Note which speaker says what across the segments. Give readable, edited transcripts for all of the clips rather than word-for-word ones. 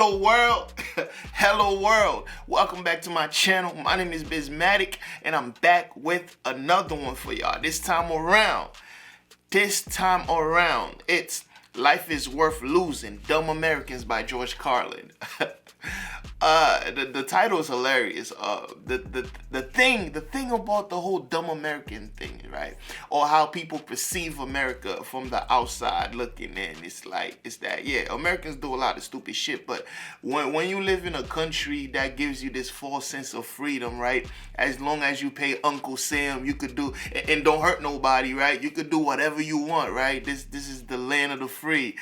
Speaker 1: Hello world, hello world. Welcome back to my channel. My name is BizMatik and I'm back with another one for y'all. This time around, it's Life is Worth Losing, Dumb Americans by George Carlin. The title is hilarious. The thing about the whole dumb American thing, right? Or how people perceive America from the outside looking in. It's that Americans do a lot of stupid shit, but when you live in a country that gives you this false sense of freedom, right? As long as you pay Uncle Sam, you could do and don't hurt nobody, right? You could do whatever you want, right? This is the land of the free.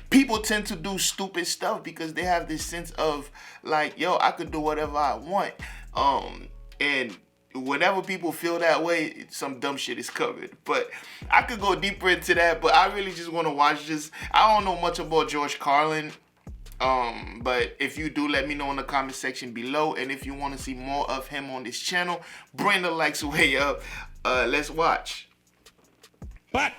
Speaker 1: People tend to do stupid stuff because they have this sense of like, yo, I could do whatever I want. And whenever people feel that way, some dumb shit is covered. But I could go deeper into that, but I really just want to watch this. I don't know much about George Carlin. But if you do, let me know in the comment section below. And if you want to see more of him on this channel, bring the likes way up. Let's watch.
Speaker 2: But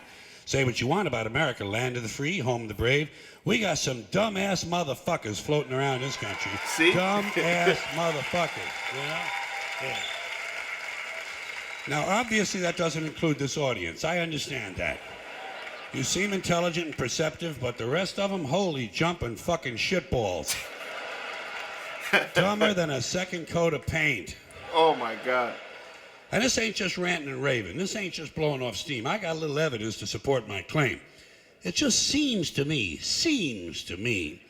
Speaker 2: say what you want about America, land of the free, home of the brave. We got some dumbass motherfuckers floating around this country.
Speaker 1: See?
Speaker 2: Dumbass motherfuckers, you know? Yeah. Now, obviously, that doesn't include this audience. I understand that. You seem intelligent and perceptive, but the rest of them, holy jumping fucking shitballs. Dumber than a second coat of paint.
Speaker 1: Oh, my God.
Speaker 2: And this ain't just ranting and raving. This ain't just blowing off steam. I got a little evidence to support my claim. It just seems to me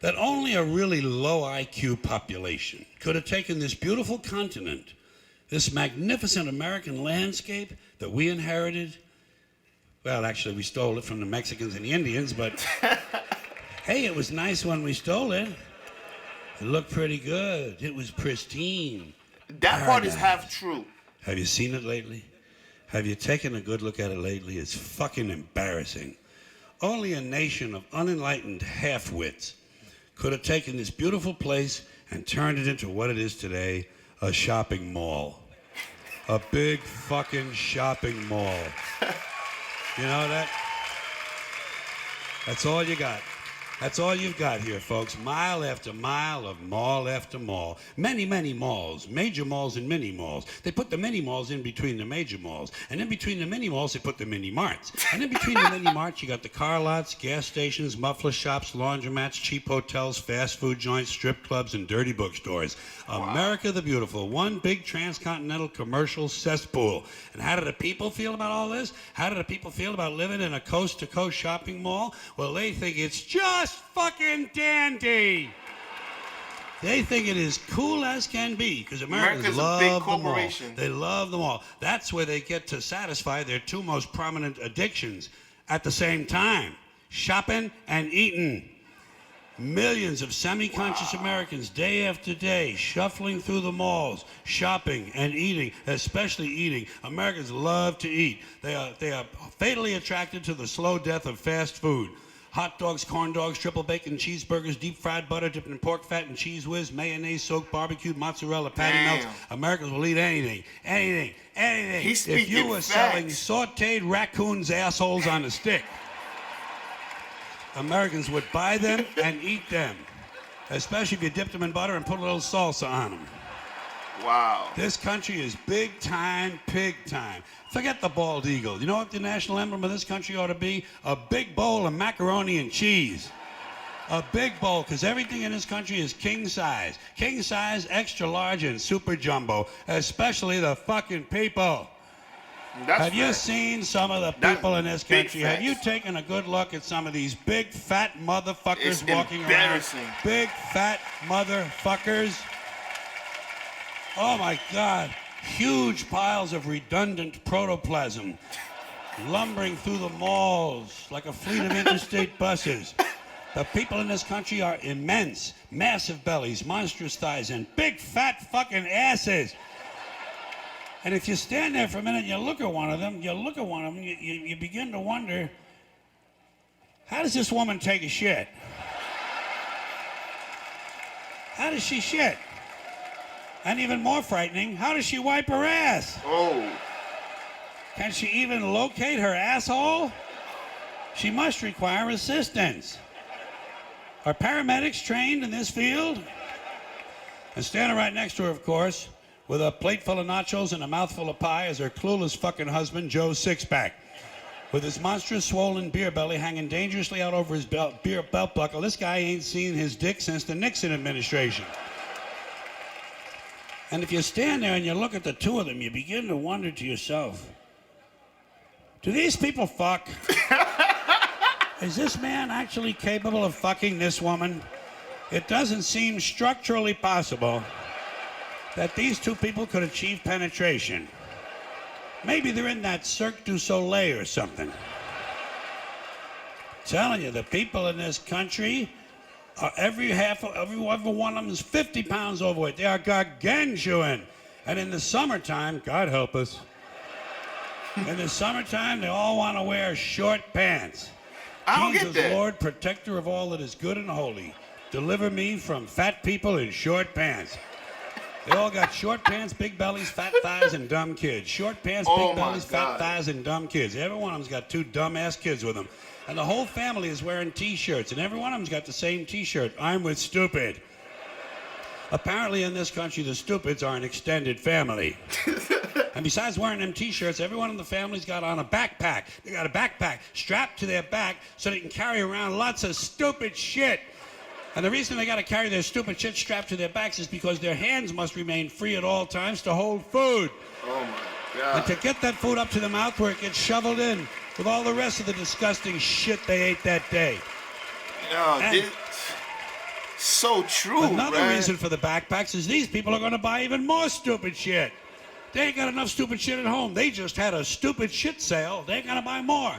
Speaker 2: that only a really low IQ population could have taken this beautiful continent, this magnificent American landscape that we inherited. Well, actually, we stole it from the Mexicans and the Indians, but hey, it was nice when we stole it. It looked pretty good. It was pristine.
Speaker 1: That part is half true.
Speaker 2: Have you seen it lately? Have you taken a good look at it lately? It's fucking embarrassing. Only a nation of unenlightened half-wits could have taken this beautiful place and turned it into what it is today, a shopping mall. A big fucking shopping mall. You know that? That's all you got. That's all you've got here, folks. Mile after mile of mall after mall. Many, many malls. Major malls and mini malls. They put the mini malls in between the major malls. And in between the mini malls, they put the mini marts. And in between the mini marts, you got the car lots, gas stations, muffler shops, laundromats, cheap hotels, fast food joints, strip clubs, and dirty bookstores. Wow. America the Beautiful. One big transcontinental commercial cesspool. And how do the people feel about all this? How do the people feel about living in a coast-to-coast shopping mall? Well, they think it's just fucking dandy. They think it is cool as can be because Americans love
Speaker 1: a big
Speaker 2: them all.
Speaker 1: corporation.
Speaker 2: They love them all. That's where they get to satisfy their two most prominent addictions at the same time: shopping and eating. Millions of semi-conscious Americans day after day shuffling through the malls, shopping and eating, especially eating. Americans love to eat. They are fatally attracted to the slow death of fast food. Hot dogs, corn dogs, triple bacon cheeseburgers, deep fried butter dipped in pork fat and cheese whiz, mayonnaise soaked barbecued mozzarella patty melts. Americans will eat anything. If you were selling sauteed raccoons' assholes on a stick, Americans would buy them and eat them, especially if you dipped them in butter and put a little salsa on them.
Speaker 1: Wow.
Speaker 2: This country is big time, pig time. Forget the bald eagle. You know what the national emblem of this country ought to be? A big bowl of macaroni and cheese. A big bowl, because everything in this country is king size. King size, extra large, and super jumbo, especially the fucking people. Have you seen some of the people in this country? Have you taken a good look at some of these big fat motherfuckers walking around? Big fat motherfuckers. Oh my God. Huge piles of redundant protoplasm lumbering through the malls like a fleet of interstate buses. The people in this country are immense, massive bellies, monstrous thighs, and big fat fucking asses. And if you stand there for a minute and you look at one of them, you begin to wonder, how does this woman take a shit? How does she shit? And even more frightening, how does she wipe her ass?
Speaker 1: Oh.
Speaker 2: Can she even locate her asshole? She must require assistance. Are paramedics trained in this field? And standing right next to her, of course, with a plate full of nachos and a mouthful of pie is her clueless fucking husband, Joe Sixpack. With his monstrous swollen beer belly hanging dangerously out over his belt buckle, this guy ain't seen his dick since the Nixon administration. And if you stand there and you look at the two of them, you begin to wonder to yourself, do these people fuck? Is this man actually capable of fucking this woman? It doesn't seem structurally possible that these two people could achieve penetration. Maybe they're in that Cirque du Soleil or something. Telling you, the people in this country are every one of them is 50 pounds overweight. They are gargantuan. And in the summertime, God help us, in the summertime, they all want to wear short pants.
Speaker 1: I don't
Speaker 2: Jesus,
Speaker 1: get that.
Speaker 2: Lord, protector of all that is good and holy, deliver me from fat people in short pants. They all got short pants, big bellies, fat thighs, and dumb kids. Short pants, big bellies, fat thighs, and dumb kids. Every one of them's got two dumb-ass kids with them. And the whole family is wearing T-shirts, and every one of them's got the same T-shirt. I'm with stupid. Apparently in this country, the stupids are an extended family. And besides wearing them T-shirts, everyone in the family's got on a backpack. They got a backpack strapped to their back so they can carry around lots of stupid shit. And the reason they got to carry their stupid shit strapped to their backs is because their hands must remain free at all times to hold food.
Speaker 1: Oh my God.
Speaker 2: And to get that food up to the mouth where it gets shoveled in with all the rest of the disgusting shit they ate that day.
Speaker 1: It's so true.
Speaker 2: Another reason for the backpacks is these people are going to buy even more stupid shit. They ain't got enough stupid shit at home. They just had a stupid shit sale. They ain't going to buy more.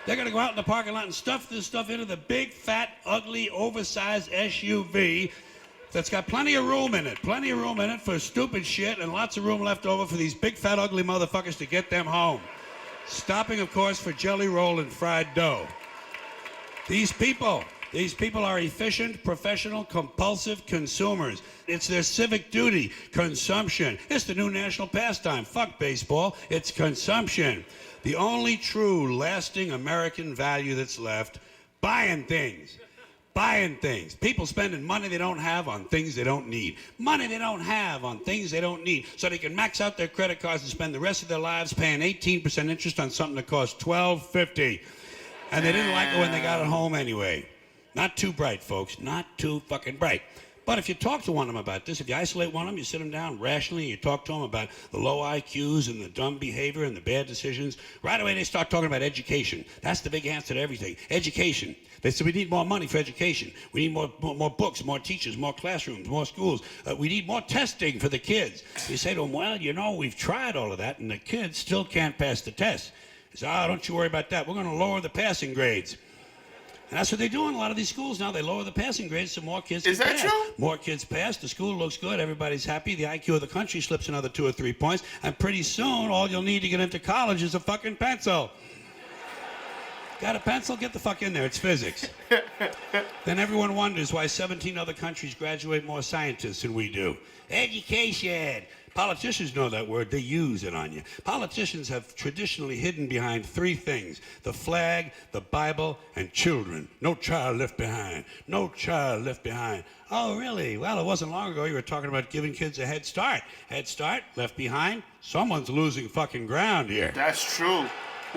Speaker 2: They're going to go out in the parking lot and stuff this stuff into the big, fat, ugly, oversized SUV that's got plenty of room in it. Plenty of room in it for stupid shit and lots of room left over for these big, fat, ugly motherfuckers to get them home. Stopping, of course, for jelly roll and fried dough. These people are efficient, professional, compulsive consumers. It's their civic duty, consumption. It's the new national pastime. Fuck baseball. It's consumption. The only true, lasting American value that's left, buying things. Buying things. People spending money they don't have on things they don't need. Money they don't have on things they don't need. So they can max out their credit cards and spend the rest of their lives paying 18% interest on something that costs $12.50. And they didn't like it when they got it home anyway. Not too bright, folks. Not too fucking bright. But if you talk to one of them about this, if you isolate one of them, you sit them down rationally, and you talk to them about the low IQs and the dumb behavior and the bad decisions, right away they start talking about education. That's the big answer to everything. Education. They say we need more money for education. We need more books, more teachers, more classrooms, more schools. We need more testing for the kids. You say to them, well, you know, we've tried all of that, and the kids still can't pass the test. They say, don't you worry about that. We're going to lower the passing grades. And that's what they do in a lot of these schools now. They lower the passing grades so more kids can pass.
Speaker 1: Is that true?
Speaker 2: More kids pass, the school looks good, everybody's happy, the IQ of the country slips another 2 or 3 points, and pretty soon all you'll need to get into college is a fucking pencil. Got a pencil? Get the fuck in there. It's physics. Then everyone wonders why 17 other countries graduate more scientists than we do. Education. Politicians know that word. They use it on you. Politicians have traditionally hidden behind 3 things: the flag, the Bible, and children. No child left behind. No child left behind. Oh, really? Well, it wasn't long ago you were talking about giving kids a head start. Head start, left behind. Someone's losing fucking ground here.
Speaker 1: That's true.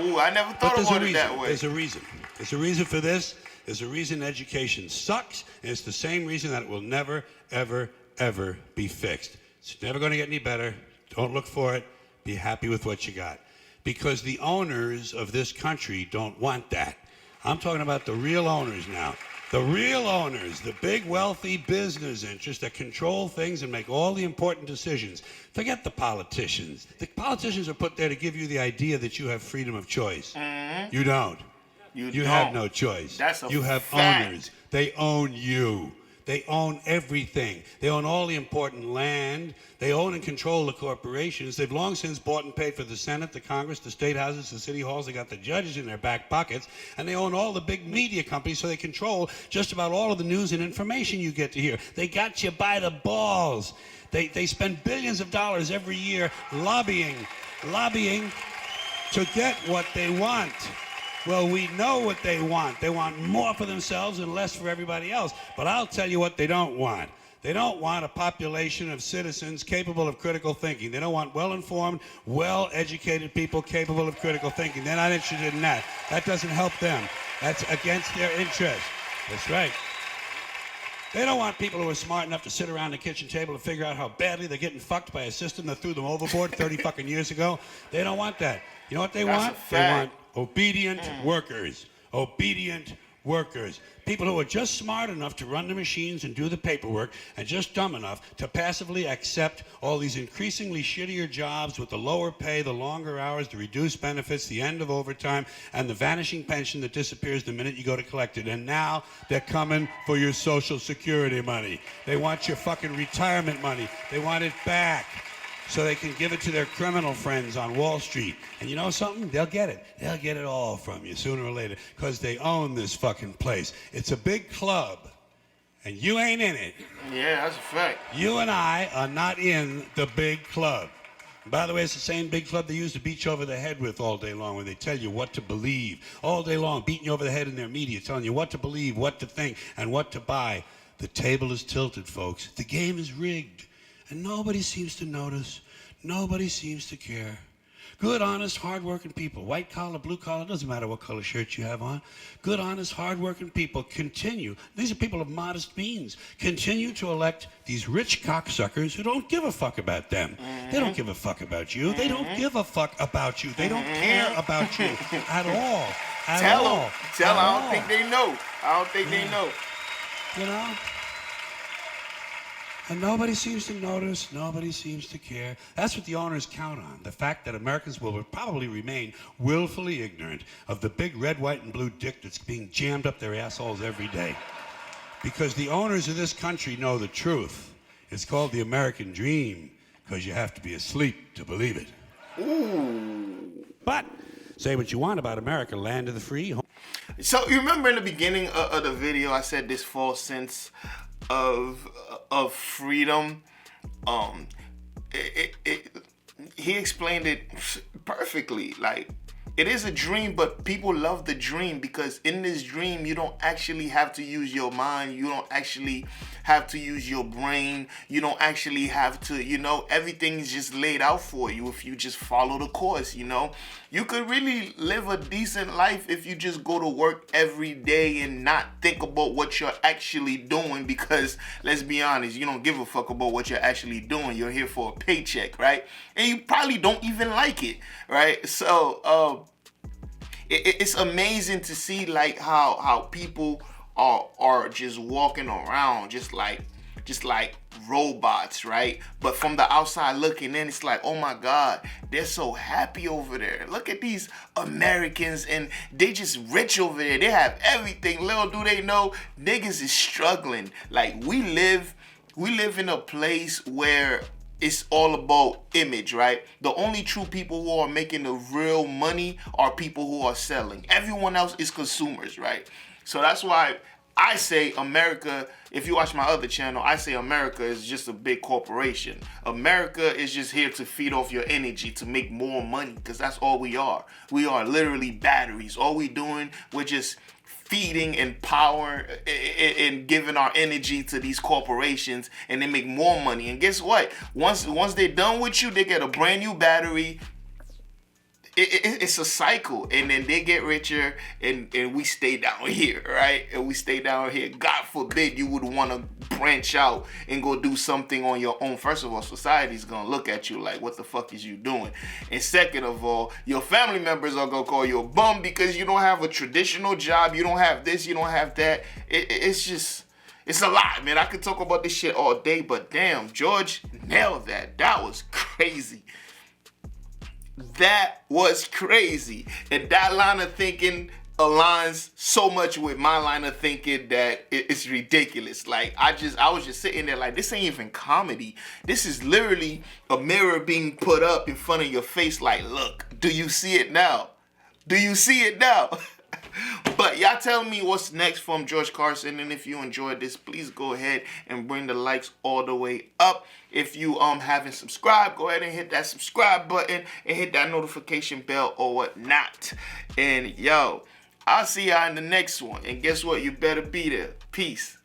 Speaker 1: Ooh, I never thought about it that way.
Speaker 2: There's a reason. There's a reason for this. There's a reason education sucks, and it's the same reason that it will never, ever, ever be fixed. It's never going to get any better. Don't look for it. Be happy with what you got. Because the owners of this country don't want that. I'm talking about the real owners now. The real owners, the big wealthy business interests that control things and make all the important decisions. Forget the politicians. The politicians are put there to give you the idea that you have freedom of choice. Mm-hmm. You don't. You have no choice. You have owners. They own you. They own everything. They own all the important land. They own and control the corporations. They've long since bought and paid for the Senate, the Congress, the state houses, the city halls. They got the judges in their back pockets. And they own all the big media companies, so they control just about all of the news and information you get to hear. They got you by the balls. They spend billions of dollars every year lobbying to get what they want. Well, we know what they want. They want more for themselves and less for everybody else. But I'll tell you what they don't want. They don't want a population of citizens capable of critical thinking. They don't want well-informed, well-educated people capable of critical thinking. They're not interested in that. That doesn't help them. That's against their interest. That's right. They don't want people who are smart enough to sit around the kitchen table and figure out how badly they're getting fucked by a system that threw them overboard 30 fucking years ago. They don't want that. You know what they want? They want obedient workers. Obedient workers. People who are just smart enough to run the machines and do the paperwork and just dumb enough to passively accept all these increasingly shittier jobs with the lower pay, the longer hours, the reduced benefits, the end of overtime, and the vanishing pension that disappears the minute you go to collect it. And now they're coming for your Social Security money. They want your fucking retirement money. They want it back, so they can give it to their criminal friends on Wall Street. And you know something? They'll get it. They'll get it all from you sooner or later, because they own this fucking place. It's a big club, and you ain't in it.
Speaker 1: Yeah, that's a fact.
Speaker 2: You and I are not in the big club. And by the way, it's the same big club they use to beat you over the head with all day long, when they tell you what to believe. All day long, beating you over the head in their media, telling you what to believe, what to think, and what to buy. The table is tilted, folks. The game is rigged. And nobody seems to notice. Nobody seems to care. Good, honest, hard-working people, white collar, blue collar, doesn't matter what color shirt you have on. Good, honest, hard-working people continue. These are people of modest means. Continue to elect these rich cocksuckers who don't give a fuck about them. They don't give a fuck about you. They don't give a fuck about you. They don't care about you at all.
Speaker 1: Tell them. I don't think they know. I don't think they know.
Speaker 2: You know? And nobody seems to notice, nobody seems to care. That's what the owners count on, the fact that Americans will probably remain willfully ignorant of the big red, white, and blue dick that's being jammed up their assholes every day. Because the owners of this country know the truth. It's called the American dream, because you have to be asleep to believe it.
Speaker 1: Ooh.
Speaker 2: But say what you want about America, land of the free.
Speaker 1: So you remember in the beginning of the video, I said this false sense of freedom. He explained it perfectly. Like, it is a dream, but people love the dream because in this dream, you don't actually have to use your mind. You don't actually have to use your brain. You don't actually have to, everything is just laid out for you if you just follow the course, You could really live a decent life if you just go to work every day and not think about what you're actually doing, because let's be honest, you don't give a fuck about what you're actually doing. You're here for a paycheck, right? And you probably don't even like it, right? So, it's amazing to see like how people are just walking around just like robots, right? But from the outside looking in, it's like, oh my God, they're so happy over there. Look at these Americans, and they just rich over there. They have everything. Little do they know, niggas is struggling. Like, we live in a place where it's all about image, right? The only true people who are making the real money are people who are selling. Everyone else is consumers, right? So that's why I say America, if you watch my other channel, I say America is just a big corporation. America is just here to feed off your energy, to make more money, because that's all we are. We are literally batteries. All we doing, we're just feeding and power and giving our energy to these corporations, and they make more money. And guess what? Once they're done with you, they get a brand new battery. It's a cycle, and then they get richer, and we stay down here, right? And we stay down here. God forbid you would want to branch out and go do something on your own. First of all, society's gonna look at you like, what the fuck is you doing? And second of all, your family members are gonna call you a bum because you don't have a traditional job, you don't have this, you don't have that. It's a lot, man. I could talk about this shit all day, but damn, George nailed that. That was crazy. That was crazy. And that line of thinking aligns so much with my line of thinking that it's ridiculous. Like, I was just sitting there like, this ain't even comedy. This is literally a mirror being put up in front of your face like, look, do you see it now? Do you see it now? But y'all tell me what's next from George Carlin, and if you enjoyed this, please go ahead and bring the likes all the way up. If you haven't subscribed, go ahead and hit that subscribe button and hit that notification bell or whatnot. And yo, I'll see y'all in the next one. And guess what? You better be there. Peace.